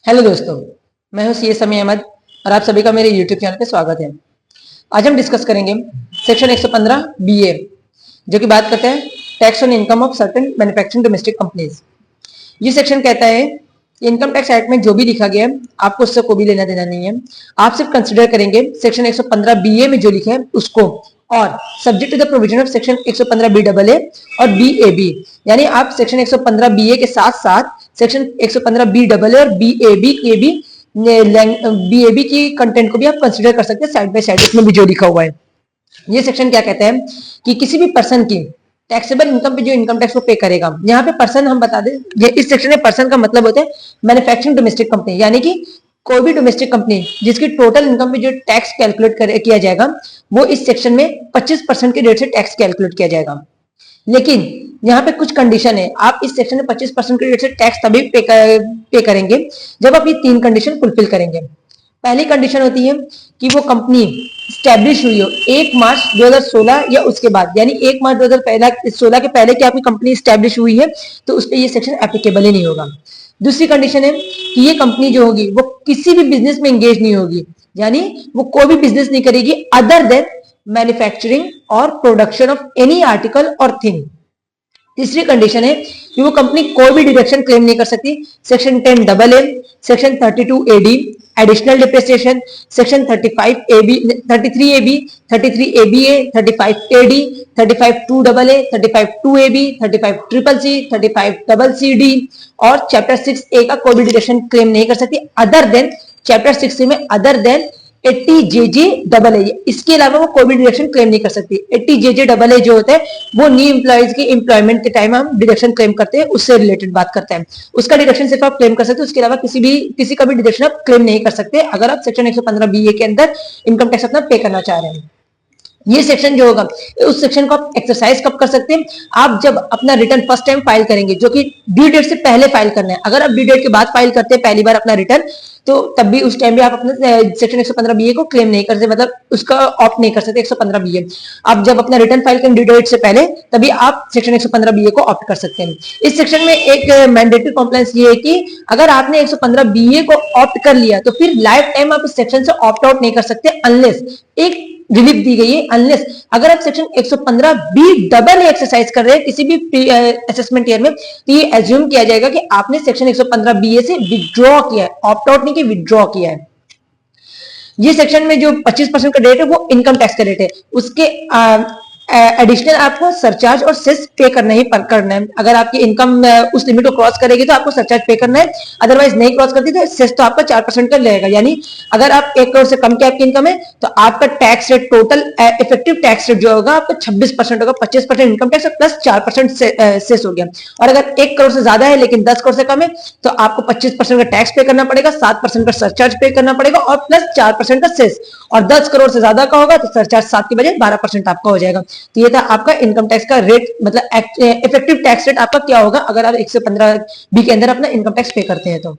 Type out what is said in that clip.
Hello दोस्तों, मैं हूं सीए समी अहमद और आप सभी का मेरे यूट्यूब चैनल पे स्वागत है। आज हम डिस्कस करेंगे सेक्शन 115 बीए, जो कि बात करते हैं tax on income of certain manufacturing domestic companies. ये सेक्शन कहता है कि इनकम टैक्स एक्ट में जो भी लिखा गया है आपको उससे कोई भी लेना देना नहीं है। आप सिर्फ कंसिडर करेंगे सेक्शन 115 बीए में जो लिखा है उसको, और subject to the provision of section 115 B double A और बी ए बी, यानी आप सेक्शन 115 बीए के साथ साथ सेक्शन 115 बी डबल ए और बी ए बी के भी बीएबी की कंटेंट को भी आप कंसिडर कर सकते हैं साइड बाय साइड, इसमें भी जो लिखा हुआ है। ये सेक्शन क्या कहता है कि किसी भी पर्सन की टैक्सेबल इनकम पे जो इनकम टैक्स को पे करेगा, यहाँ पे पर्सन हम बता दें, इस सेक्शन में पर्सन का मतलब होता है मैन्युफैक्चरिंग डोमेस्टिक कंपनी, यानी कि कोई भी डोमेस्टिक कंपनी जिसकी टोटल इनकम पे जो टैक्स कैलकुलेट किया जाएगा वो इस सेक्शन में 25% के रेट से टैक्स कैलकुलेट किया जाएगा। लेकिन यहाँ पे कुछ कंडीशन है, आप इस सेक्शन में 25% के रेट से टैक्स तभी पे करेंगे जब आप ये 3 कंडीशन फुलफिल करेंगे। पहली कंडीशन होती है कि वो कंपनी स्टैब्लिश हुई हो 1 मार्च 2016 या उसके बाद, यानी 1 मार्च 2016 के पहले की आपकी कंपनी स्टैब्लिश हुई है तो उस पर ये सेक्शन एप्लीकेबल ही नहीं होगा। दूसरी कंडीशन है कि ये कंपनी जो होगी वो किसी भी बिजनेस में एंगेज नहीं होगी, यानी वो कोई भी बिजनेस नहीं करेगी अदर देन मैन्युफैक्चरिंग और प्रोडक्शन ऑफ एनी आर्टिकल और थिंग। तीसरी कंडीशन है कि वो कंपनी कोई भी डिडक्शन क्लेम नहीं कर सकती section 10 double A, section 32 AD additional depreciation, section 35 AB, 33 AB, 33 ABA, 35 AD, 35 2 double A, 35 2 AB, 35 triple C, 35 double C D, और चैप्टर 6 ए का कोई भी डिडक्शन क्लेम नहीं कर सकती अदर देन चैप्टर 6 में other than 80 JJ double A, इसके अलावा वो कोई भी डिडक्शन क्लेम नहीं कर सकती। 80 जेजे डबल ए जो होता है वो न्यू एम्प्लॉयज के एम्प्लॉयमेंट के टाइम हम डिडक्शन क्लेम करते हैं, उससे रिलेटेड बात करते हैं। उसका डिडक्शन सिर्फ आप क्लेम कर सकते हैं, उसके अलावा किसी का भी डिडक्शन आप क्लेम नहीं कर सकते अगर आप सेक्शन 115 बीए के अंदर इनकम टैक्स अपना पे करना चाह रहे हैं। ये सेक्शन जो होगा उस सेक्शन को आप एक्सरसाइज कब कर सकते हैं, आप जब अपना रिटर्न फर्स्ट टाइम फाइल करेंगे, जो कि ड्यू डेट से पहले फाइल करना है। अगर आप ड्यू डेट के बाद फाइल करते हैं पहली बार अपना रिटर्न, तो तब भी उस टाइम भी आप अपने सेक्शन 115 बीए को क्लेम नहीं कर सकते, मतलब उसका ऑप्ट नहीं कर सकते 115 बीए। आप जब अपना रिटर्न फाइल करें ड्यू डेट से पहले तभी आप सेक्शन 115 बीए को ऑप्ट कर सकते हैं। इस सेक्शन में एक मैंडेटरी कॉम्प्लायंस ये है कि अगर आपने 115 बीए को ऑप्ट कर लिया तो फिर लाइफ टाइम आप इस सेक्शन से ऑप्ट आउट नहीं कर सकते, अनलेस एक रिलीफ दी गई है, अनलेस अगर आप सेक्शन 115 बी डबल एक्सरसाइज कर रहे हैं किसी भी असेसमेंट ईयर में, तो ये एज्यूम किया जाएगा कि आपने सेक्शन 115 बी से विड्रॉ किया है, ऑप्ट आउट नहीं कि विड्रॉ किया है। ये सेक्शन में जो 25% का रेट है वो इनकम टैक्स का रेट है, उसके एडिशनल आपको सरचार्ज और सेस पे करना है। अगर आपकी इनकम उस लिमिट को क्रॉस करेगी तो आपको सरचार्ज पे करना है, अदरवाइज नहीं क्रॉस करती तो सेस तो आपका 4% का रहेगा। यानी अगर आप 1 करोड़ से कम की आपकी इनकम है तो आपका tax rate, total effective tax rate जो होगा आपका 26% होगा, 25% इनकम टैक्स प्लस 4% सेस हो गया। और अगर 1 करोड़ से ज्यादा है लेकिन 10 करोड़ से कम है तो आपको 25% का टैक्स पे करना पड़ेगा, 7% का सरचार्ज पे करना पड़ेगा और प्लस 4% का सेस। और 10 करोड़ से ज्यादा का होगा तो सरचार्ज 7 की बजाय 12% आपका हो जाएगा। तो ये था आपका इनकम टैक्स का रेट, मतलब इफेक्टिव टैक्स रेट आपका क्या होगा अगर आप 115 बी के अंदर अपना इनकम टैक्स पे करते हैं तो।